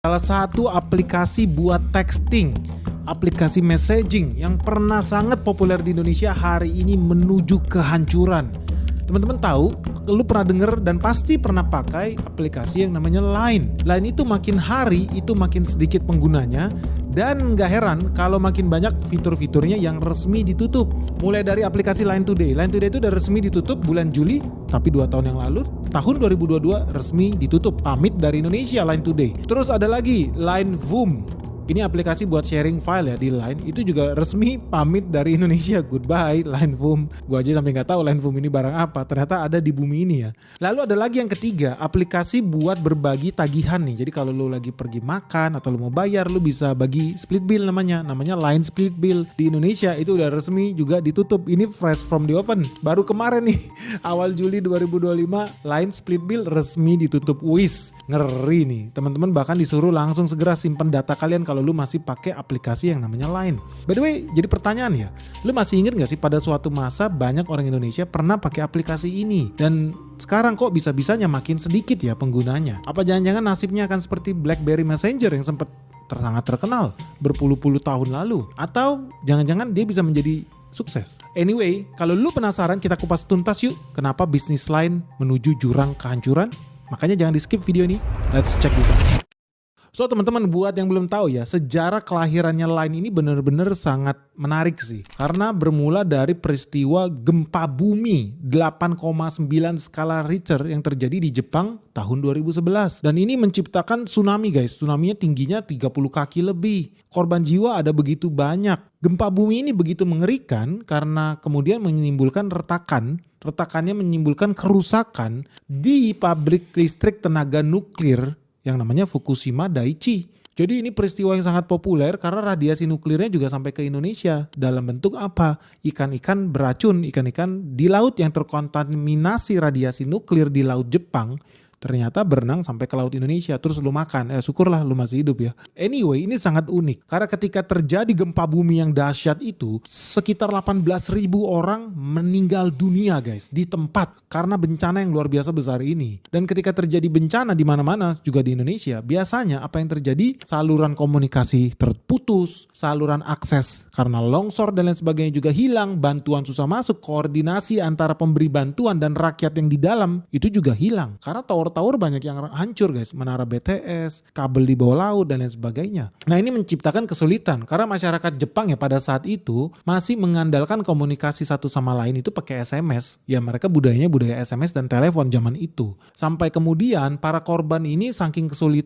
Salah satu aplikasi buat texting, aplikasi messaging yang pernah sangat populer di Indonesia hari ini menuju kehancuran. Teman-teman tahu, lu pernah denger dan pasti pernah pakai aplikasi yang namanya Line. Line itu makin hari itu makin sedikit penggunanya, dan gak heran kalau makin banyak fitur-fiturnya yang resmi ditutup. Mulai dari aplikasi Line Today. Line Today itu udah resmi ditutup bulan Juli, tapi 2 tahun yang lalu, tahun 2022 resmi ditutup. Pamit dari Indonesia Line Today. Terus ada lagi Line Voom. Ini aplikasi buat sharing file ya di Line, itu juga resmi pamit dari Indonesia. Goodbye Line Voom. Gua aja sampai nggak tahu Line Voom ini barang apa. Ternyata ada di bumi ini ya. Lalu ada lagi yang ketiga, aplikasi buat berbagi tagihan nih. Jadi kalau lu lagi pergi makan atau lu mau bayar, lu bisa bagi split bill namanya Line Split Bill. Di Indonesia itu udah resmi juga ditutup. Ini fresh from the oven. Baru kemarin nih, awal Juli 2025, Line Split Bill resmi ditutup. Wis, ngeri nih. Teman-teman bahkan disuruh langsung segera simpen data kalian kalau lu masih pakai aplikasi yang namanya Line. By the way, jadi pertanyaan ya, lu masih inget gak sih pada suatu masa banyak orang Indonesia pernah pakai aplikasi ini, dan sekarang kok bisa-bisanya makin sedikit ya penggunanya? Apa jangan-jangan nasibnya akan seperti BlackBerry Messenger yang sempat sangat terkenal berpuluh-puluh tahun lalu? Atau jangan-jangan dia bisa menjadi sukses? Anyway, kalau lu penasaran, kita kupas tuntas yuk kenapa bisnis Line menuju jurang kehancuran. Makanya jangan di skip video ini. Let's check this out. So teman-teman, buat yang belum tahu ya, sejarah kelahirannya Line ini benar-benar sangat menarik sih. Karena bermula dari peristiwa gempa bumi 8,9 skala Richter yang terjadi di Jepang tahun 2011. Dan ini menciptakan tsunami guys. Tsunaminya tingginya 30 kaki lebih. Korban jiwa ada begitu banyak. Gempa bumi ini begitu mengerikan karena kemudian menimbulkan retakan. Retakannya menimbulkan kerusakan di pabrik listrik tenaga nuklir yang namanya Fukushima Daiichi. Jadi ini peristiwa yang sangat populer karena radiasi nuklirnya juga sampai ke Indonesia. Dalam bentuk apa? Ikan-ikan beracun, ikan-ikan di laut yang terkontaminasi radiasi nuklir di laut Jepang, ternyata berenang sampai ke laut Indonesia. Terus lu makan, syukurlah lu masih hidup ya. Anyway, ini sangat unik karena ketika terjadi gempa bumi yang dahsyat itu, sekitar 18.000 orang meninggal dunia guys di tempat karena bencana yang luar biasa besar ini. Dan ketika terjadi bencana di mana-mana juga di Indonesia, biasanya apa yang terjadi? Saluran komunikasi terputus, saluran akses karena longsor dan lain sebagainya juga hilang, bantuan susah masuk, koordinasi antara pemberi bantuan dan rakyat yang di dalam itu juga hilang karena tower banyak yang hancur guys, menara BTS, kabel di bawah laut dan lain sebagainya. Nah ini menciptakan kesulitan karena masyarakat Jepang ya pada saat itu masih mengandalkan komunikasi satu sama lain itu pakai SMS. Ya mereka budaya SMS dan telepon zaman itu. Sampai kemudian para korban ini saking kesulitan